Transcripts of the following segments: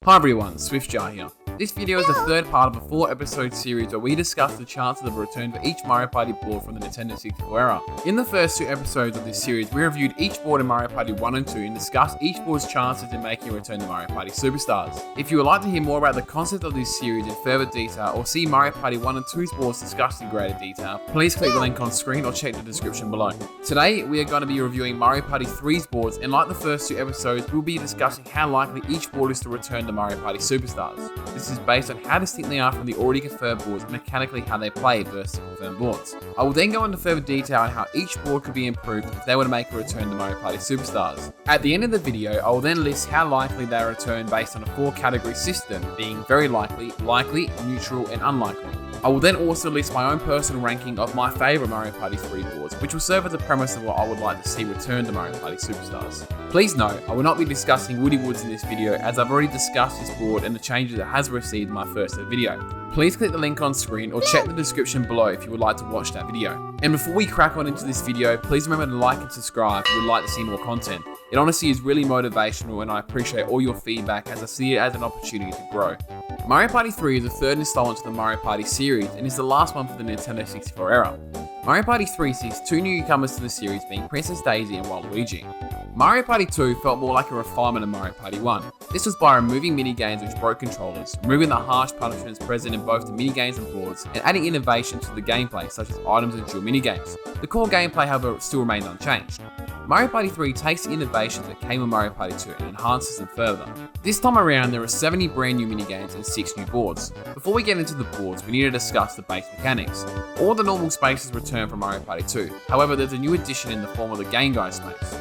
Hi everyone, SwiftJar here. This video is the third part of a 4-episode series where we discuss the chances of a return for each Mario Party board from the Nintendo 64 era. In the first 2 episodes of this series, we reviewed each board in Mario Party 1 and 2 and discussed each board's chances in making a return to Mario Party Superstars. If you would like to hear more about the concept of this series in further detail or see Mario Party 1 and 2's boards discussed in greater detail, please click the link on screen or check the description below. Today, we are going to be reviewing Mario Party 3's boards, and like the first 2 episodes, we'll be discussing how likely each board is to return to Mario Party Superstars. This is based on how distinct they are from the already confirmed boards and mechanically how they play versus confirmed boards. I will then go into further detail on how each board could be improved if they were to make a return to Mario Party Superstars. At the end of the video, I will then list how likely they return based on a 4-category system, being very likely, likely, neutral, and unlikely. I will then also list my own personal ranking of my favourite Mario Party 3 boards, which will serve as a premise of what I would like to see return to Mario Party Superstars. Please note, I will not be discussing Woody Woods in this video, as I've already discussed this board and the changes it has received in my first video. Please click the link on screen or check the description below if you would like to watch that video. And before we crack on into this video, please remember to like and subscribe if you would like to see more content. It honestly is really motivational and I appreciate all your feedback as I see it as an opportunity to grow. Mario Party 3 is the third installment to the Mario Party series and is the last one for the Nintendo 64 era. Mario Party 3 sees 2 newcomers to the series being Princess Daisy and Waluigi. Mario Party 2 felt more like a refinement of Mario Party 1. This was by removing minigames which broke controllers, removing the harsh punishments present in both the minigames and boards, and adding innovation to the gameplay such as items and dual minigames. The core gameplay, however, still remained unchanged. Mario Party 3 takes the innovations that came with Mario Party 2 and enhances them further. This time around, there are 70 brand new minigames and 6 new boards. Before we get into the boards, we need to discuss the base mechanics. All the normal spaces return from Mario Party 2, however there's a new addition in the form of the Game Guy space.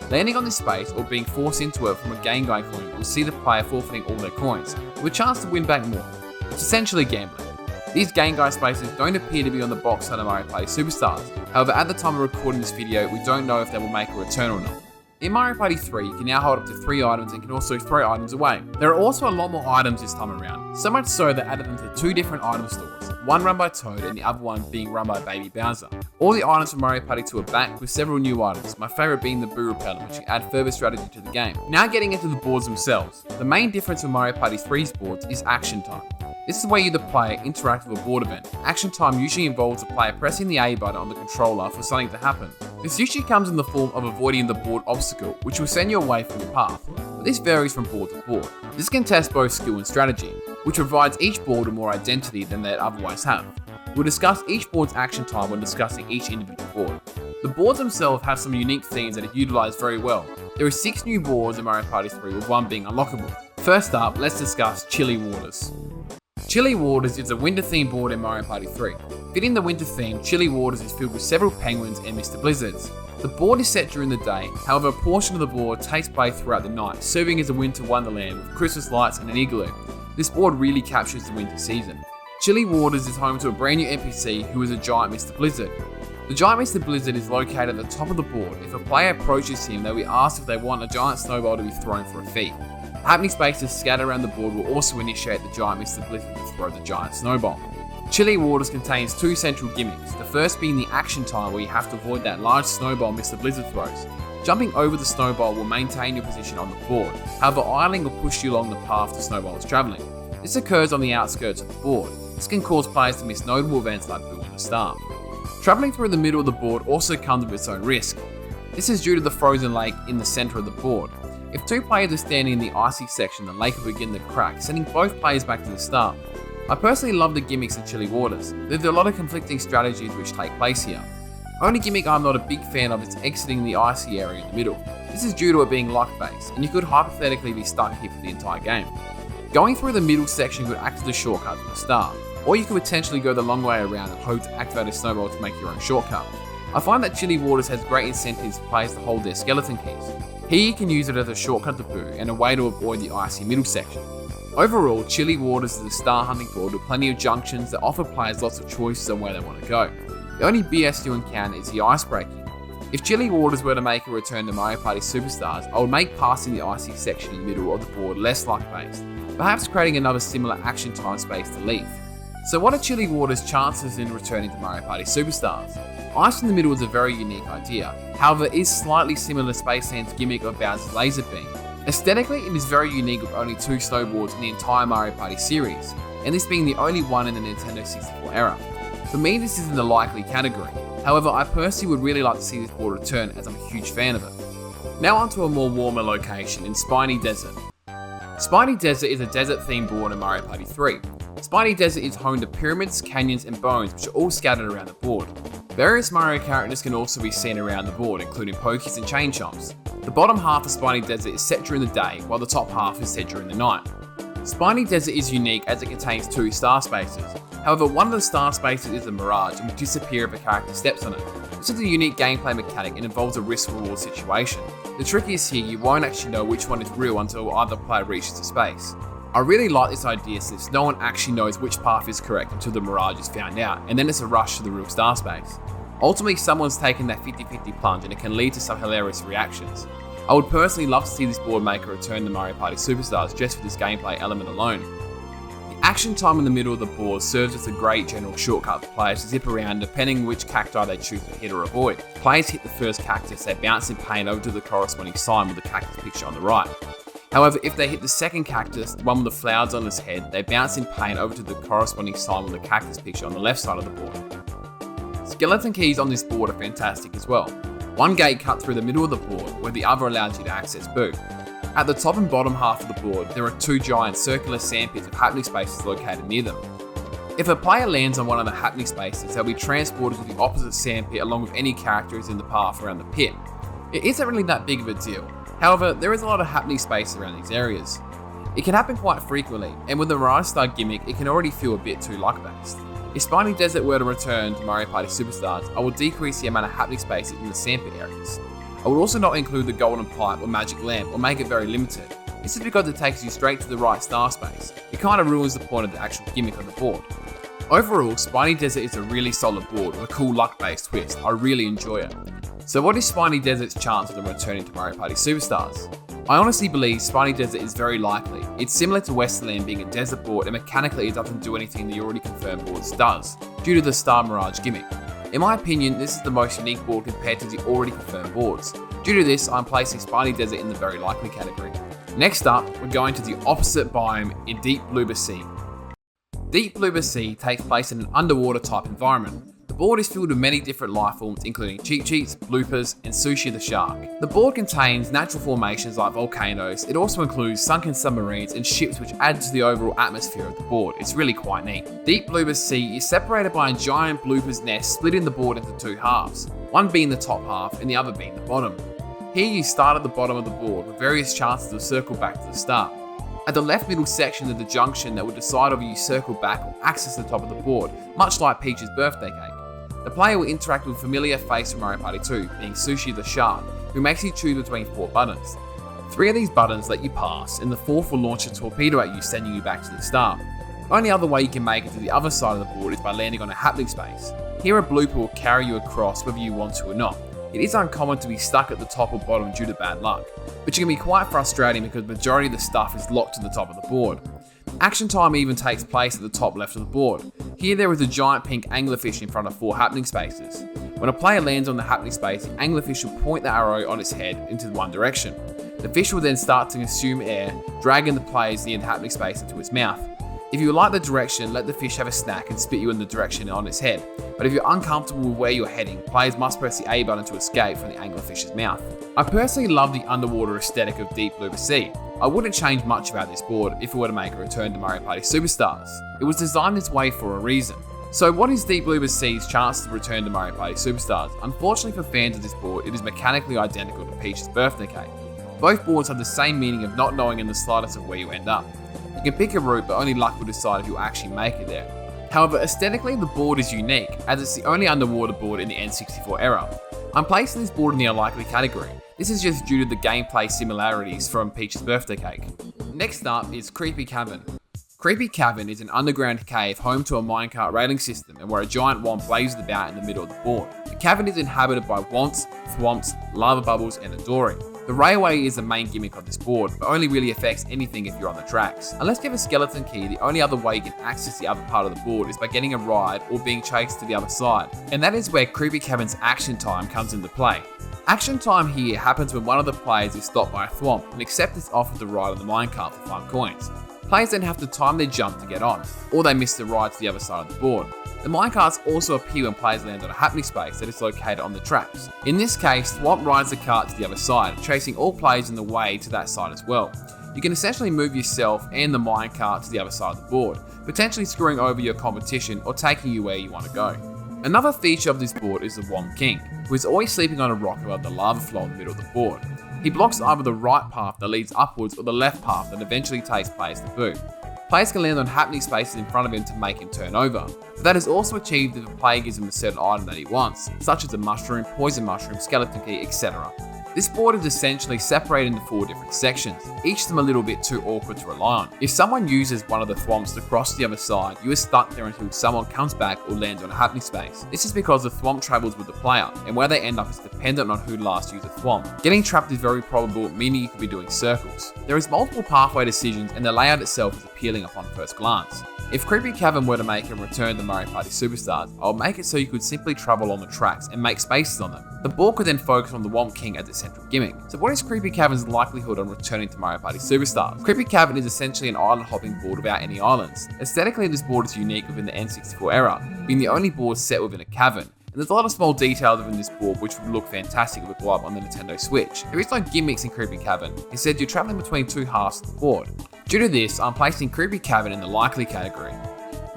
Landing on this space or being forced into it from a Game Guy coin will see the player forfeiting all their coins, with a chance to win back more. It's essentially gambling. These Game Guy spaces don't appear to be on the box side of Mario Party Superstars, however at the time of recording this video we don't know if they will make a return or not. In Mario Party 3, you can now hold up to 3 items and can also throw items away. There are also a lot more items this time around, so much so that added them to 2 different item stores, one run by Toad and the other one being run by Baby Bowser. All the items from Mario Party 2 are back with several new items, my favourite being the Boo Repellent, which can add further strategy to the game. Now getting into the boards themselves, the main difference with Mario Party 3's boards is action time. This is where you, the player, interact with a board event. Action time usually involves the player pressing the A button on the controller for something to happen. This usually comes in the form of avoiding the board obstacle, which will send you away from your path, but this varies from board to board. This can test both skill and strategy, which provides each board with more identity than they'd otherwise have. We'll discuss each board's action time when discussing each individual board. The boards themselves have some unique themes that are utilised very well. There are 6 new boards in Mario Party 3 with 1 being unlockable. First up, let's discuss Chilly Waters. Chilly Waters is a winter-themed board in Mario Party 3. Fitting the winter theme, Chilly Waters is filled with several penguins and Mr. Blizzards. The board is set during the day, however a portion of the board takes place throughout the night, serving as a winter wonderland with Christmas lights and an igloo. This board really captures the winter season. Chilly Waters is home to a brand new NPC who is a giant Mr. Blizzard. The giant Mr. Blizzard is located at the top of the board. If a player approaches him, they'll be asked if they want a giant snowball to be thrown for a fee. Happening spaces scattered around the board will also initiate the giant Mr. Blizzard to throw the giant snowball. Chilly Waters contains 2 central gimmicks, the first being the action time where you have to avoid that large snowball Mr. Blizzard throws. Jumping over the snowball will maintain your position on the board, however idling will push you along the path the snowball is travelling. This occurs on the outskirts of the board. This can cause players to miss notable events like Boo and the Star. Travelling through the middle of the board also comes with its own risk. This is due to the frozen lake in the centre of the board. If 2 players are standing in the icy section, the lake will begin to crack, sending both players back to the start. I personally love the gimmicks in Chilly Waters. There's a lot of conflicting strategies which take place here. Only gimmick I'm not a big fan of is exiting the icy area in the middle. This is due to it being luck-based, and you could hypothetically be stuck here for the entire game. Going through the middle section could act as a shortcut to the start, or you could potentially go the long way around and hope to activate a snowball to make your own shortcut. I find that Chilly Waters has great incentives for players to hold their skeleton keys. Here you can use it as a shortcut to Boo and a way to avoid the icy middle section. Overall, Chilly Waters is a star hunting board with plenty of junctions that offer players lots of choices on where they want to go. The only BS you encounter is the ice breaking. If Chilly Waters were to make a return to Mario Party Superstars, I would make passing the icy section in the middle of the board less luck-based, perhaps creating another similar action time space to leave. So what are Chilly Waters' chances in returning to Mario Party Superstars? Ice in the middle is a very unique idea, however it is slightly similar to Space Sand's gimmick of Bowser's laser beam. Aesthetically, it is very unique with only 2 snowboards in the entire Mario Party series, and this being the only one in the Nintendo 64 era. For me, this is in the likely category. However, I personally would really like to see this board return as I'm a huge fan of it. Now onto a more warmer location in Spidey Desert. Spidey Desert is a desert-themed board in Mario Party 3. Spidey Desert is home to pyramids, canyons, and bones, which are all scattered around the board. Various Mario characters can also be seen around the board, including Pokies and Chain Chomps. The bottom half of Spidey Desert is set during the day, while the top half is set during the night. Spidey Desert is unique as it contains 2 star spaces. However, one of the star spaces is a mirage and will disappear if a character steps on it. This is a unique gameplay mechanic and involves a risk-reward situation. The trick is here, you won't actually know which one is real until either player reaches the space. I really like this idea since no one actually knows which path is correct until the mirage is found out, and then it's a rush to the real star space. Ultimately, someone's taken that 50-50 plunge and it can lead to some hilarious reactions. I would personally love to see this board make a return to Mario Party Superstars just for this gameplay element alone. The action time in the middle of the board serves as a great general shortcut for players to zip around depending on which cacti they choose to hit or avoid. Players hit the first cactus, they bounce in pain over to the corresponding sign with the cactus picture on the right. However, if they hit the second cactus, the one with the flowers on its head, they bounce in pain over to the corresponding sign with the cactus picture on the left side of the board. Skeleton keys on this board are fantastic as well. One gate cut through the middle of the board, where the other allows you to access Boo. At the top and bottom half of the board, there are 2 giant circular sandpits with happening spaces located near them. If a player lands on one of the happening spaces, they'll be transported to the opposite sandpit along with any characters in the path around the pit. It isn't really that big of a deal. However, there is a lot of happening space around these areas. It can happen quite frequently, and with the Mirage Star gimmick, it can already feel a bit too luck-based. If Spidey Desert were to return to Mario Party Superstars, I would decrease the amount of happening spaces in the sandpit areas. I would also not include the golden pipe or magic lamp or make it very limited. This is because it takes you straight to the right star space. It kind of ruins the point of the actual gimmick of the board. Overall, Spidey Desert is a really solid board with a cool luck-based twist. I really enjoy it. So what is Spidey Desert's chance of them returning to Mario Party Superstars? I honestly believe Spidey Desert is very likely. It's similar to Westerland being a desert board, and mechanically it doesn't do anything the already confirmed boards does, due to the Star Mirage gimmick. In my opinion, this is the most unique board compared to the already confirmed boards. Due to this, I'm placing Spidey Desert in the very likely category. Next up, we're going to the opposite biome in Deep Bloober Sea. Deep Bloober Sea takes place in an underwater type environment. The board is filled with many different life forms, including Cheep Cheeps, Bloopers, and Sushi the Shark. The board contains natural formations like volcanoes. It also includes sunken submarines and ships, which add to the overall atmosphere of the board. It's really quite neat. Deep Bloober Sea is separated by a giant blooper's nest, splitting the board into 2 halves, one being the top half and the other being the bottom. Here you start at the bottom of the board with various chances to circle back to the start. At the left middle section is the junction that will decide whether you circle back or access the top of the board, much like Peach's birthday cake. The player will interact with a familiar face from Mario Party 2, being Sushi the Shark, who makes you choose between 4 buttons. 3 of these buttons let you pass, and the 4th will launch a torpedo at you, sending you back to the start. The only other way you can make it to the other side of the board is by landing on a happening space. Here a blooper will carry you across whether you want to or not. It is uncommon to be stuck at the top or bottom due to bad luck, which can be quite frustrating because the majority of the stuff is locked to the top of the board. Action time even takes place at the top left of the board. Here there is a giant pink anglerfish in front of 4 happening spaces. When a player lands on the happening space, the anglerfish will point the arrow on its head into one direction. The fish will then start to consume air, dragging the players near the happening space into its mouth. If you like the direction, let the fish have a snack and spit you in the direction on its head. But if you're uncomfortable with where you're heading, players must press the A button to escape from the anglerfish's mouth. I personally love the underwater aesthetic of Deep Bloober Sea. I wouldn't change much about this board if it were to make a return to Mario Party Superstars. It was designed this way for a reason. So what is Deep Bloober Sea's chance to return to Mario Party Superstars? Unfortunately for fans of this board, it is mechanically identical to Peach's birthday cake. Both boards have the same meaning of not knowing in the slightest of where you end up. You can pick a route, but only luck will decide if you'll actually make it there. However, aesthetically the board is unique, as it's the only underwater board in the N64 era. I'm placing this board in the unlikely category. This is just due to the gameplay similarities from Peach's birthday cake. Next up is Creepy Cavern. Creepy Cavern is an underground cave home to a minecart railing system and where a giant womp blazes about in the middle of the board. The cavern is inhabited by wonts, thwomps, lava bubbles, and a dory. The railway is the main gimmick of this board, but only really affects anything if you're on the tracks. Unless you have a skeleton key, the only other way you can access the other part of the board is by getting a ride or being chased to the other side. And that is where Creepy Cavern's action time comes into play. Action time here happens when one of the players is stopped by a thwomp and accepts this offer to ride on the minecart for 5 coins. Players then have to time their jump to get on, or they miss the ride to the other side of the board. The minecarts also appear when players land on a happening space that is located on the tracks. In this case, Thwomp rides the cart to the other side, chasing all players in the way to that side as well. You can essentially move yourself and the minecart to the other side of the board, potentially screwing over your competition or taking you where you want to go. Another feature of this board is the Womp King, who is always sleeping on a rock above the lava flow in the middle of the board. He blocks either the right path that leads upwards or the left path that eventually takes players to boot. Players can land on happening spaces in front of him to make him turn over, but that is also achieved if a player gives him a certain item that he wants, such as a mushroom, poison mushroom, skeleton key, etc. This board is essentially separated into 4 different sections, each of them a little bit too awkward to rely on. If someone uses one of the thwomps to cross to the other side, you are stuck there until someone comes back or lands on a happening space. This is because the thwomp travels with the player, and where they end up is dependent on who last used the thwomp. Getting trapped is very probable, meaning you could be doing circles. There is multiple pathway decisions, and the layout itself is appealing upon first glance. If Creepy Cavern were to make a return to Mario Party Superstars, I would make it so you could simply travel on the tracks and make spaces on them. The board could then focus on the Womp King as its central gimmick. So what is Creepy Cavern's likelihood on returning to Mario Party Superstars? Creepy Cavern is essentially an island hopping board without any islands. Aesthetically, this board is unique within the N64 era, being the only board set within a cavern. And there's a lot of small details within this board which would look fantastic with a glob on the Nintendo Switch. There is no gimmicks in Creepy Cavern. Instead, you're traveling between 2 halves of the board. Due to this, I'm placing Creepy Cavern in the likely category.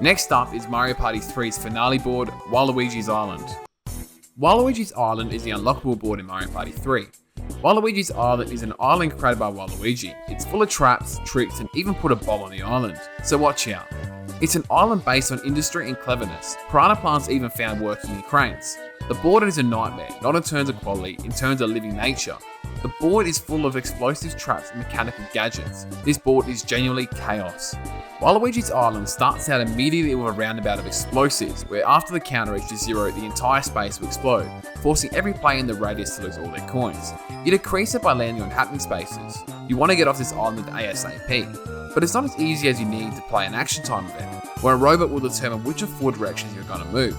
Next up is Mario Party 3's finale board, Waluigi's Island. Waluigi's Island is the unlockable board in Mario Party 3. Waluigi's Island is an island created by Waluigi. It's full of traps, tricks, and even put a bomb on the island, so watch out. It's an island based on industry and cleverness. Piranha plants even found working in cranes. The board is a nightmare, not in terms of quality, in terms of living nature. The board is full of explosives, traps, and mechanical gadgets. This board is genuinely chaos. Waluigi's Island starts out immediately with a roundabout of explosives, where after the counter reaches 0, the entire space will explode, forcing every player in the radius to lose all their coins. You decrease it by landing on happening spaces. You want to get off this island ASAP, but it's not as easy as you need to play an action time event, where a robot will determine which of 4 directions you're going to move.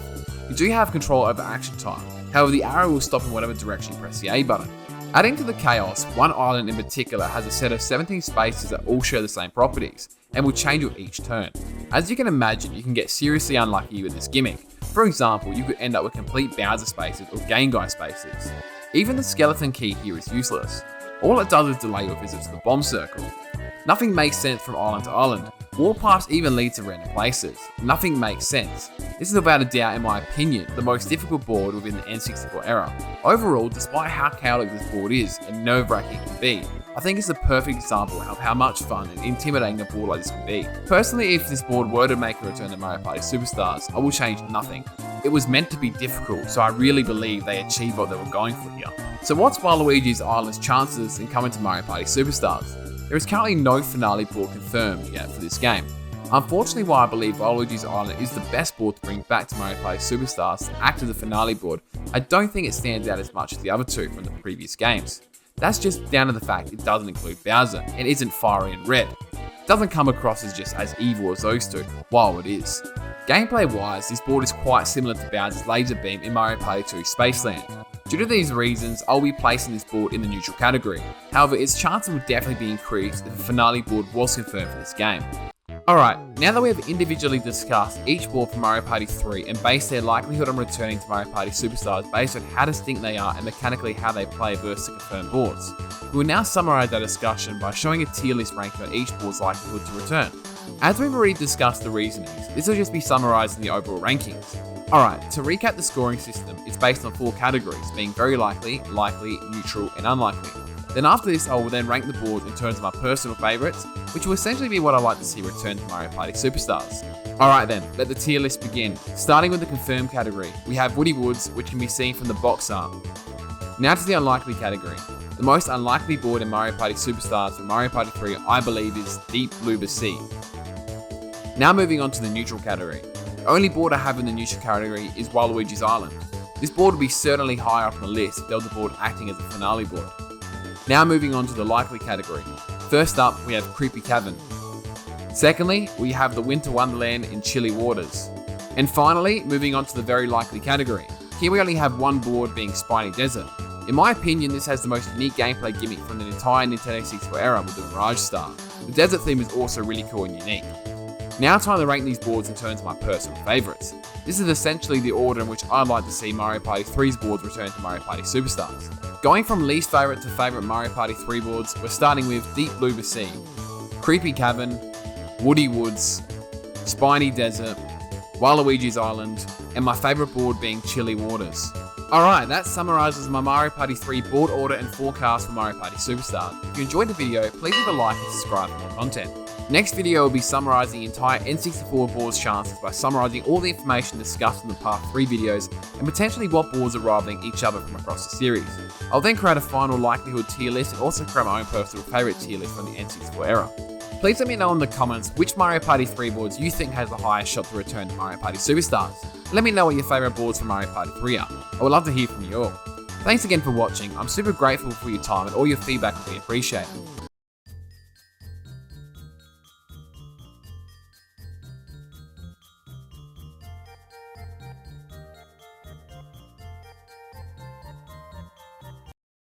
You do have control over action time, however the arrow will stop in whatever direction you press the A button. Adding to the chaos, one island in particular has a set of 17 spaces that all share the same properties, and will change with each turn. As you can imagine, you can get seriously unlucky with this gimmick. For example, you could end up with complete Bowser spaces or Game Guy spaces. Even the skeleton key here is useless. All it does is delay your visit to the bomb circle. Nothing makes sense from island to island. Warpaths even lead to random places. Nothing makes sense. This is without a doubt, in my opinion, the most difficult board within the N64 era. Overall, despite how chaotic this board is and nerve-wracking it can be, I think it's a perfect example of how much fun and intimidating a board like this can be. Personally, if this board were to make a return to Mario Party Superstars, I will change nothing. It was meant to be difficult, so I really believe they achieved what they were going for here. So what's Waluigi's Island's chances in coming to Mario Party Superstars? There is currently no finale board confirmed yet for this game. Unfortunately, while I believe Waluigi's Island is the best board to bring back to Mario Party Superstars to act as a finale board, I don't think it stands out as much as the other 2 from the previous games. That's just down to the fact it doesn't include Bowser and isn't fiery and red. It doesn't come across as just as evil as those 2, while it is. Gameplay wise, this board is quite similar to Bowser's laser beam in Mario Party 2 Spaceland. Due to these reasons, I'll be placing this board in the neutral category. However, its chances would definitely be increased if a finale board was confirmed for this game. Alright, now that we have individually discussed each board for Mario Party 3 and based their likelihood on returning to Mario Party Superstars based on how distinct they are and mechanically how they play versus the confirmed boards, we will now summarise our discussion by showing a tier list ranking on each board's likelihood to return. As we've already discussed the reasonings, this will just be summarised in the overall rankings. Alright, to recap the scoring system, it's based on 4 categories, being very likely, likely, neutral, and unlikely. Then after this, I will then rank the boards in terms of my personal favourites, which will essentially be what I like to see return to Mario Party Superstars. Alright then, let the tier list begin. Starting with the confirmed category, we have Woody Woods, which can be seen from the box art. Now to the unlikely category. The most unlikely board in Mario Party Superstars for Mario Party 3, I believe, is Deep Blue Sea. Now moving on to the neutral category. The only board I have in the neutral category is Waluigi's Island. This board would be certainly higher up on the list if there was a board acting as a finale board. Now moving on to the likely category. First up, we have Creepy Cavern. Secondly, we have the Winter Wonderland in Chilly Waters. And finally, moving on to the very likely category. Here we only have one board being Spidey Desert. In my opinion, this has the most unique gameplay gimmick from the entire Nintendo 64 era with the Mirage Star. The desert theme is also really cool and unique. Now time to rank these boards in terms of my personal favourites. This is essentially the order in which I'd like to see Mario Party 3's boards return to Mario Party Superstars. Going from least favourite to favourite Mario Party 3 boards, we're starting with Deep Blue Sea, Creepy Cavern, Woody Woods, Spidey Desert, Waluigi's Island, and my favourite board being Chilly Waters. Alright, that summarises my Mario Party 3 board order and forecast for Mario Party Superstars. If you enjoyed the video, please leave a like and subscribe for more content. Next video will be summarising the entire N64 board's chances by summarising all the information discussed in the past 3 videos and potentially what boards are rivaling each other from across the series. I'll then create a final likelihood tier list and also create my own personal favourite tier list from the N64 era. Please let me know in the comments which Mario Party 3 boards you think has the highest shot to return to Mario Party Superstars. Let me know what your favourite boards from Mario Party 3 are. I would love to hear from you all. Thanks again for watching, I'm super grateful for your time and all your feedback will be appreciated.